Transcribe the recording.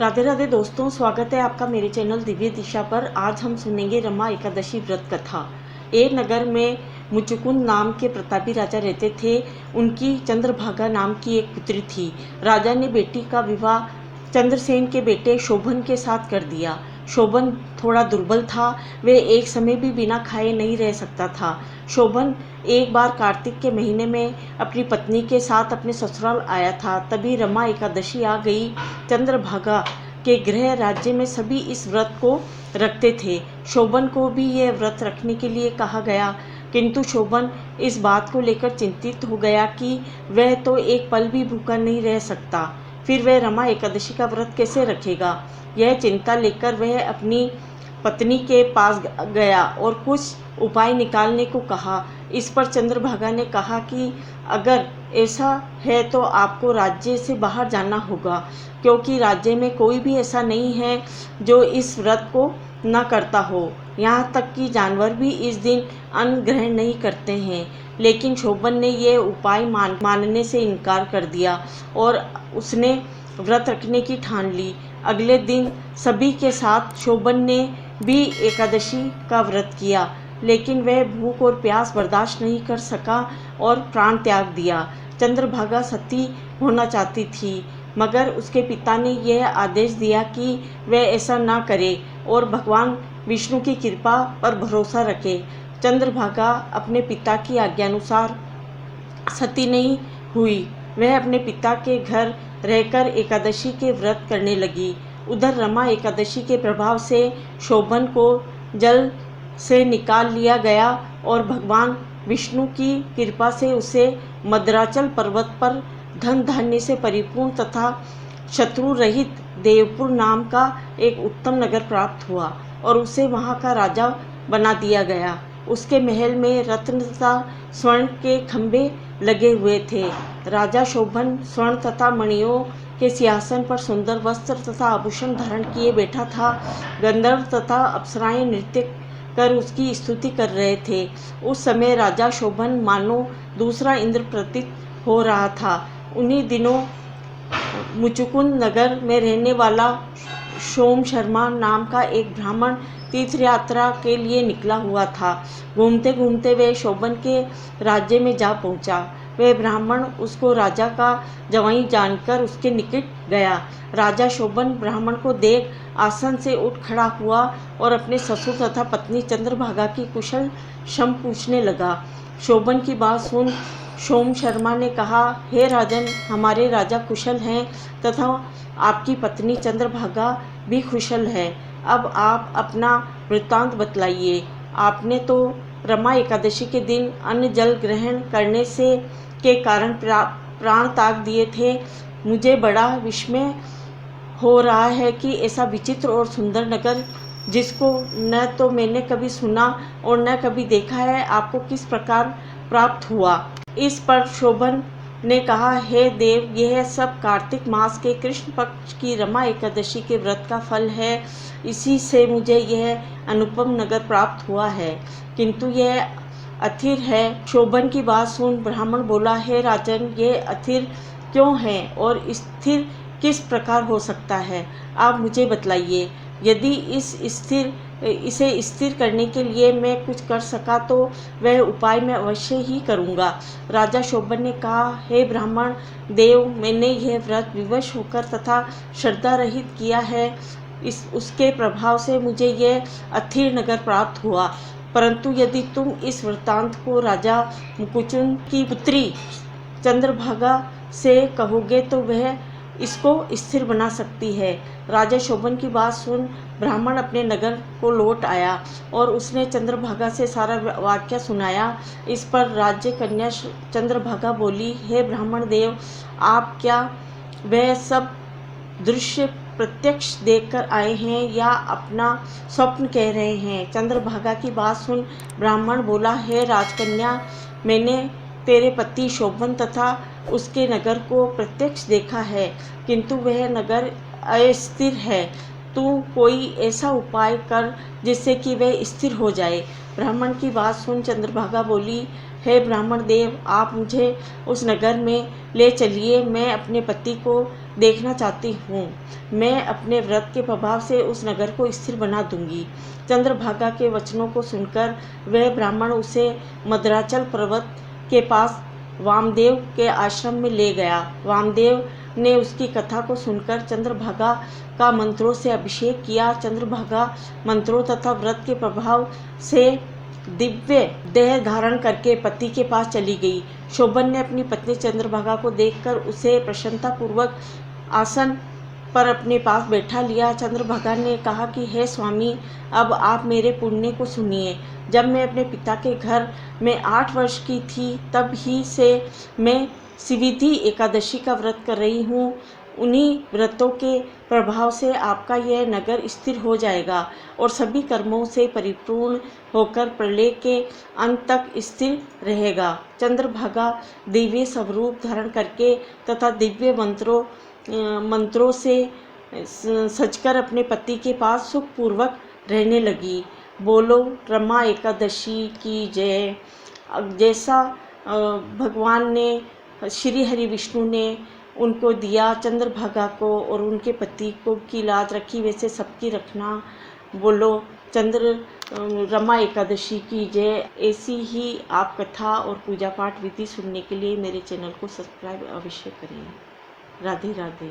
राधे राधे दोस्तों, स्वागत है आपका मेरे चैनल दिव्य दिशा पर। आज हम सुनेंगे रमा एकादशी व्रत कथा। एक नगर में मुचुकुंद नाम के प्रतापी राजा रहते थे। उनकी चंद्रभागा नाम की एक पुत्री थी। राजा ने बेटी का विवाह चंद्रसेन के बेटे शोभन के साथ कर दिया। शोभन थोड़ा दुर्बल था, वे एक समय भी बिना खाए नहीं रह सकता था। शोभन एक बार कार्तिक के महीने में अपनी पत्नी के साथ अपने ससुराल आया था। तभी रमा एकादशी आ गई। चंद्रभागा के गृह राज्य में सभी इस व्रत को रखते थे। शोभन को भी यह व्रत रखने के लिए कहा गया, किंतु शोभन इस बात को लेकर चिंतित हो गया कि वह तो एक पल भी भूखा नहीं रह सकता, फिर वह रमा एकादशी का व्रत कैसे रखेगा। यह चिंता लेकर वह अपनी पत्नी के पास गया और कुछ उपाय निकालने को कहा। इस पर चंद्रभागा ने कहा कि अगर ऐसा है तो आपको राज्य से बाहर जाना होगा, क्योंकि राज्य में कोई भी ऐसा नहीं है जो इस व्रत को न करता हो। यहाँ तक कि जानवर भी इस दिन अन्न ग्रहण नहीं करते हैं। लेकिन शोभन ने यह उपाय मानने से इनकार कर दिया और उसने व्रत रखने की ठान ली। अगले दिन सभी के साथ शोभन ने भी एकादशी का व्रत किया, लेकिन वह भूख और प्यास बर्दाश्त नहीं कर सका और प्राण त्याग दिया। चंद्रभागा सती होना चाहती थी, मगर उसके पिता ने यह आदेश दिया कि वह ऐसा ना करे और भगवान विष्णु की कृपा पर भरोसा रखे। चंद्रभागा अपने पिता की आज्ञानुसार सती नहीं हुई। वह अपने पिता के घर रहकर एकादशी के व्रत करने लगी। उधर रमा एकादशी के प्रभाव से शोभन को जल से निकाल लिया गया और भगवान विष्णु की कृपा से उसे मद्राचल पर्वत पर धन धान्य से परिपूर्ण तथा शत्रु रहित देवपुर नाम का एक उत्तम नगर प्राप्त हुआ और उसे वहाँ का राजा बना दिया गया। उसके महल में रत्न तथा स्वर्ण के खंभे लगे हुए थे। राजा शोभन स्वर्ण तथा मणियों के सिंहासन पर सुंदर वस्त्र तथा आभूषण धारण किए बैठा था। गंधर्व तथा अप्सराएं नृत्य कर उसकी स्तुति कर रहे थे। उस समय राजा शोभन मानो दूसरा इंद्र प्रतीत हो रहा था। उन्हीं दिनों मुचुकुंद नगर में रहने वाला सोम शर्मा नाम का एक ब्राह्मण तीर्थ यात्रा के लिए निकला हुआ था। घूमते घूमते वह शोभन के राज्य में जा पहुंचा। वह ब्राह्मण उसको राजा का जवाई जानकर उसके निकट गया। राजा शोभन ब्राह्मण को देख आसन से उठ खड़ा हुआ और अपने ससुर तथा पत्नी चंद्रभागा की कुशल क्षम पूछने लगा। शोभन की बात सुन सोम शर्मा ने कहा, हे राजन, हमारे राजा कुशल हैं तथा आपकी पत्नी चंद्रभागा भी कुशल है। अब आप अपना वृत्तांत बतलाइए। आपने तो रमा एकादशी के दिन अन्न जल ग्रहण करने से के कारण प्राण त्याग दिए थे। मुझे बड़ा विस्मय हो रहा है कि ऐसा विचित्र और सुंदर नगर, जिसको न तो मैंने कभी सुना और न कभी देखा है, आपको किस प्रकार प्राप्त हुआ। इस पर शोभन ने कहा, हे देव, यह सब कार्तिक मास के कृष्ण पक्ष की रमा एकादशी के व्रत का फल है। इसी से मुझे यह अनुपम नगर प्राप्त हुआ है, किंतु यह अथिर है। शोभन की बात सुन ब्राह्मण बोला, हे राजन, ये अथिर क्यों है और स्थिर किस प्रकार हो सकता है, आप मुझे बतलाइए। यदि इसे स्थिर करने के लिए मैं कुछ कर सका तो वह उपाय मैं अवश्य ही करूँगा। राजा शोभन ने कहा, हे ब्राह्मण देव, मैंने यह व्रत विवश होकर तथा श्रद्धा रहित किया है। उसके प्रभाव से मुझे यह अथिर नगर प्राप्त हुआ। परंतु यदि तुम इस वृत्तांत को राजा मुकुचुंद की पुत्री चंद्रभागा से कहोगे तो वह इसको स्थिर बना सकती है। राजा शोभन की बात सुन ब्राह्मण अपने नगर को लौट आया और उसने चंद्रभागा से सारा वाक्य सुनाया। इस पर राज्य कन्या चंद्रभागा बोली, हे ब्राह्मण देव, आप क्या वह सब दृश्य प्रत्यक्ष देखकर आए हैं या अपना स्वप्न कह रहे हैं। चंद्रभागा की बात सुन ब्राह्मण बोला, हे राजकन्या, मैंने तेरे पति शोभन तथा उसके नगर को प्रत्यक्ष देखा है, किंतु वह नगर अस्थिर है। तू कोई ऐसा उपाय कर जिससे कि वह स्थिर हो जाए। ब्राह्मण की बात सुन चंद्रभागा बोली, हे ब्राह्मण देव, आप मुझे उस नगर में ले चलिए, मैं अपने पति को देखना चाहती हूँ। मैं अपने व्रत के प्रभाव से उस नगर को स्थिर बना दूंगी। चंद्रभागा के वचनों को सुनकर वह ब्राह्मण उसे मद्राचल पर्वत के पास वामदेव के आश्रम में ले गया। वामदेव ने उसकी कथा को सुनकर चंद्रभागा का मंत्रों से अभिषेक किया। चंद्रभागा मंत्रों तथा व्रत के प्रभाव से दिव्य देह धारण करके पति के पास चली गई। शोभन ने अपनी पत्नी चंद्रभागा को देखकर उसे प्रसन्नता पूर्वक आसन पर अपने पास बैठा लिया। चंद्रभागा ने कहा कि हे स्वामी, अब आप मेरे पुण्य को सुनिए। जब मैं अपने पिता के घर में 8 वर्ष की थी, तब ही से मैं सिविधि एकादशी का व्रत कर रही हूँ। उन्हीं व्रतों के प्रभाव से आपका यह नगर स्थिर हो जाएगा और सभी कर्मों से परिपूर्ण होकर प्रलय के अंत तक स्थिर रहेगा। चंद्रभागा दिव्य स्वरूप धारण करके तथा दिव्य मंत्रों से सजकर अपने पति के पास सुखपूर्वक रहने लगी। बोलो रमा एकादशी की जय। जैसा भगवान ने, श्री हरि विष्णु ने उनको दिया चंद्रभागा को और उनके पति को की लाज रखी, वैसे सबकी रखना। बोलो रमा एकादशी की जय। ऐसी ही आप कथा और पूजा पाठ विधि सुनने के लिए मेरे चैनल को सब्सक्राइब अवश्य करें। राधे राधे।